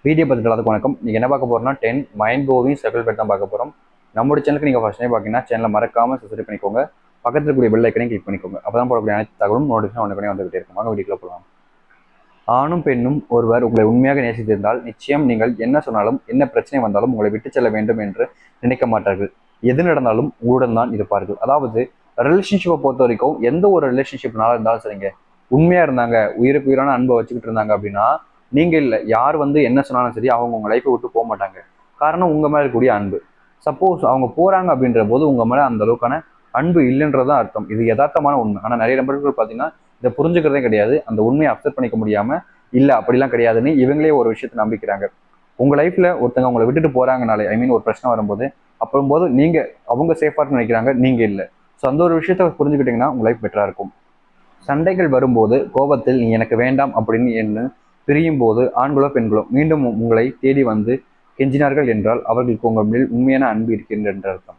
Video பார்த்துட்டு எல்லாத்துக்கும் வணக்கம். நீங்கள் என்ன பார்க்க போகிறோம்னா 10 மைண்ட் ப்ளோவிங் சர்க்கிள் பேட் தான் பார்க்க போகிறோம். நம்மளோட சேனலுக்கு நீங்கள் ஃபர்ஸ்ட் டைம் பார்த்தீங்கன்னா சேனலை மறக்காமல் சப்ஸ்கிரைப் பண்ணிக்கோங்க. பக்கத்தில் இருக்கக்கூடிய பெல் ஐக்கனையும் கிளிக் பண்ணிக்கோங்க. அப்போ தான் போடக்கூடிய அனைத்து தகவலும் நோட்டிஃபிகேஷன் உடனே வந்துகிட்டே இருக்கும். வாங்க வீடியோக்குள்ள போகலாம். ஆணும் பெண்ணும் ஒருவர் உங்களை உண்மையாக நேசித்திருந்தால் நிச்சயம் நீங்கள் என்ன சொன்னாலும் என்ன பிரச்சனை வந்தாலும் உங்களை விட்டு செல்ல வேண்டும் என்று நினைக்க மாட்டார்கள். எது நடந்தாலும் உங்களுடன் தான் இருப்பார்கள். அதாவது ரிலேஷன்ஷிப்பை பொறுத்த வரைக்கும் எந்த ஒரு ரிலேஷன்ஷிப்னால இருந்தாலும் சரிங்க, உண்மையாக இருந்தாங்க, உயிருக்கு உயிரான அன்பை வச்சுக்கிட்டு இருந்தாங்க அப்படின்னா நீங்க இல்லை, யார் வந்து என்ன சொன்னாலும் சரி அவங்க உங்க லைஃப்பை விட்டு போக மாட்டாங்க. காரணம் உங்க மேல இருக்கக்கூடிய அன்பு. சப்போஸ் அவங்க போறாங்க அப்படின்ற போது உங்க மேல அந்த அளவுக்கான அன்பு இல்லைன்றதான் அர்த்தம். இது யதார்த்தமான உண்மை. ஆனா நிறைய நபர்கள் பார்த்தீங்கன்னா இதை புரிஞ்சுக்கிறதே கிடையாது. அந்த உண்மையை அக்செப்ட் பண்ணிக்க முடியாம இல்லை அப்படிலாம் கிடையாதுன்னு இவங்களே ஒரு விஷயத்தை நம்பிக்கிறாங்க. உங்க லைஃப்ல ஒருத்தங்க உங்களை விட்டுட்டு போறாங்கனாலே ஒரு பிரச்சனை வரும்போது அப்போது நீங்க அவங்க சேஃபா நினைக்கிறாங்க, நீங்க இல்லை. ஸோ அந்த ஒரு விஷயத்த புரிஞ்சுக்கிட்டீங்கன்னா உங்க லைஃப் பெட்டரா இருக்கும். சண்டைகள் வரும்போது கோபத்தில் நீ எனக்கு வேண்டாம் அப்படின்னு என்ன பிரியும் போது ஆண்களோ பெண்களோ மீண்டும் உங்களை தேடி வந்து கெஞ்சினார்கள் என்றால் அவர்களுக்கு உங்கள் மேல் உண்மையான அன்பு இருக்கின்ற அர்த்தம்.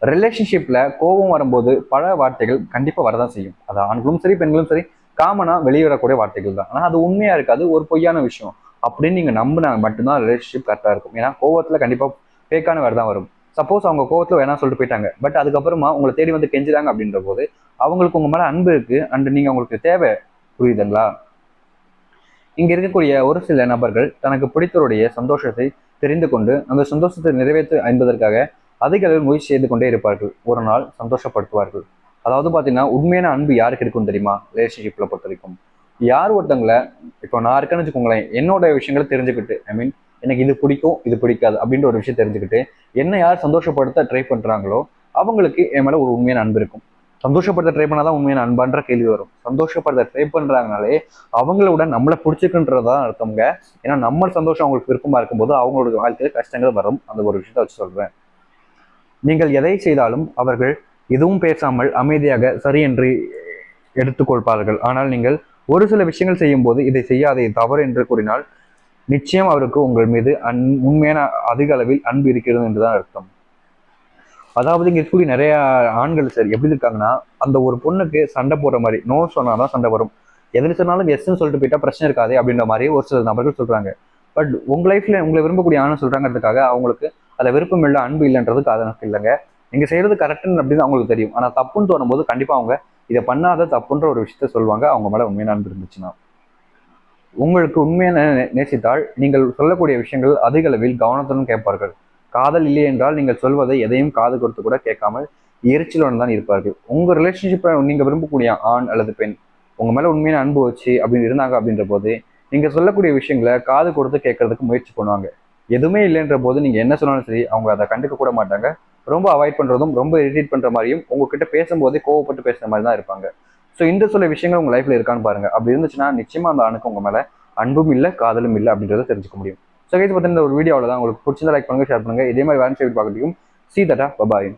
ரிலேஷன்ஷிப்ல கோபம் வரும்போது பல வார்த்தைகள் கண்டிப்பா வரதான் செய்யும். அது ஆண்களும் சரி பெண்களும் சரி காமனா வெளிவரக்கூடிய வார்த்தைகள் தான். ஆனா அது உண்மையா இருக்காது, ஒரு பொய்யான விஷயம் அப்படின்னு நீங்க நம்பினா மட்டும்தான் ரிலேஷன்ஷிப் கரெக்டா இருக்கும். ஏன்னா கோவத்துல கண்டிப்பா ஃபேக்கான வேறு தான் வரும். சப்போஸ் அவங்க கோவத்துல வேணாம் சொல்லிட்டு போயிட்டாங்க, பட் அதுக்கப்புறமா உங்களை தேடி வந்து கெஞ்சுறாங்க அப்படின்ற போது அவங்களுக்கு உங்க மேல அன்பு இருக்கு அண்ட் நீங்க அவங்களுக்கு தேவை. புரியுதுங்களா? இங்க இருக்கக்கூடிய ஒரு சில நபர்கள் தனக்கு பிடித்தவருடைய சந்தோஷத்தை தெரிந்து கொண்டு அந்த சந்தோஷத்தை நிறைவேற்ற என்பதற்காக அதிக அளவில் முயற்சி செய்து கொண்டே இருப்பார்கள். ஒரு நாள் சந்தோஷப்படுத்துவார்கள். அதாவது பார்த்தீங்கன்னா உண்மையான அன்பு யாருக்கு இருக்கும் தெரியுமா? ரிலேஷன்ஷிப்ல பொறுத்த வரைக்கும் யார் ஒருத்தங்களை, இப்போ நான் இருக்கேன்னு வச்சுக்கோங்களேன், என்னோட விஷயங்களை தெரிஞ்சுக்கிட்டு எனக்கு இது பிடிக்கும் இது பிடிக்காது அப்படின்ற ஒரு விஷயம் தெரிஞ்சுக்கிட்டு என்ன யார் சந்தோஷப்படுத்த ட்ரை பண்றாங்களோ அவங்களுக்கு என் மேல ஒரு உண்மையான அன்பு இருக்கும். சந்தோஷப்படுத்த ட்ரை பண்ணாதான் உண்மையான அன்பான்ற கேள்வி வரும். சந்தோஷப்படுத்த ட்ரை பண்றாங்கனாலே அவங்களோட நம்மளை பிடிச்சிருக்குன்றதான் அர்த்தம்ங்க. ஏன்னா நம்ம சந்தோஷம் அவங்களுக்கு விருப்பமா இருக்கும்போது அவங்களோட வாழ்க்கையில் கஷ்டங்கள் வரும். அந்த ஒரு விஷயத்த வச்சு சொல்றேன். நீங்கள் எதை செய்தாலும் அவர்கள் எதுவும் பேசாமல் அமைதியாக சரி என்று எடுத்துக்கொள்பார்கள். ஆனால் நீங்கள் ஒரு சில விஷயங்கள் செய்யும் போது இதை செய்யாதே தவறு என்று கூறினால் நிச்சயம் அவருக்கு உங்கள் மீது உண்மையான அதிக அளவில் அன்பு இருக்கிறது என்றுதான் அர்த்தம். அதாவது இங்க இருக்கக்கூடிய நிறைய ஆண்கள் சரி எப்படி இருக்காங்கன்னா, அந்த ஒரு பொண்ணுக்கு சண்டை போடுற மாதிரி நோ சொன்னாதான் சண்டை வரும், எதில் சொன்னாலும் எஸ்ன்னு சொல்லிட்டு போயிட்டா பிரச்சனை இருக்காது அப்படின்ற மாதிரி ஒரு சில நபர்கள் சொல்றாங்க. பட் உங்க லைஃப்ல உங்களை விரும்பக்கூடிய ஆணும் சொல்றாங்கிறதுக்காக அவங்களுக்கு அதை விருப்பம் இல்லை அன்பு இல்லைன்றதுக்கு அதற்கு இல்லைங்க. நீங்க செய்யறது கரெக்டுன்னு அப்படின்னு அவங்களுக்கு தெரியும். ஆனா தப்புன்னு தோணும்போது கண்டிப்பா அவங்க இதை பண்ணாத தப்புன்ற ஒரு விஷயத்த சொல்லுவாங்க. அவங்க மேல உண்மையான அன்பு இருந்துச்சுன்னா உங்களுக்கு உண்மையான நேசித்தால் நீங்கள் சொல்லக்கூடிய விஷயங்கள் அதிக அளவில் கவனத்துடன் கேட்பார்கள். காதல் இல்லை என்றால் நீங்கள் சொல்வதை எதையும் காது கொடுத்து கூட கேட்காமல் எரிச்சலுடன் தான் இருப்பார்கள். உங்க ரிலேஷன்ஷிப்பை நீங்க விரும்பக்கூடிய ஆண் அல்லது பெண் உங்க மேல உண்மையான அன்பு வச்சு அப்படின்னு இருந்தாங்க அப்படின்ற போது நீங்க சொல்லக்கூடிய விஷயங்களை காது கொடுத்து கேட்கறதுக்கு முயற்சி பண்ணுவாங்க. எதுவுமே இல்லைன்ற போது நீங்க என்ன சொன்னாலும் சரி அவங்க அதை கண்டுக்க கூட மாட்டாங்க. ரொம்ப அவாய்ட் பண்றதும் ரொம்ப இரிட்டேட் பண்ற மாதிரியும் உங்ககிட்ட பேசும்போதே கோவப்பட்டு பேசுற மாதிரி தான் இருப்பாங்க. ஸோ இந்த சில விஷயங்கள் உங்க லைஃப்ல இருக்கான்னு பாருங்க. அப்படி இருந்துச்சுன்னா நிச்சயமா அந்த ஆணுக்கு உங்க மேல அன்பும் இல்லை காதலும் இல்லை அப்படின்றத தெரிஞ்சுக்க முடியும். ஸோ கைஸ் பார்த்தீங்கன்னா ஒரு வீடியோவில் தான் உங்களுக்கு பிடிச்சிருந்தா லைக் பண்ணுங்க, ஷேர் பண்ணுங்க. இதே மாதிரி வேறு பார்க்கறதுக்கும் சீ தட்டா பபாய்.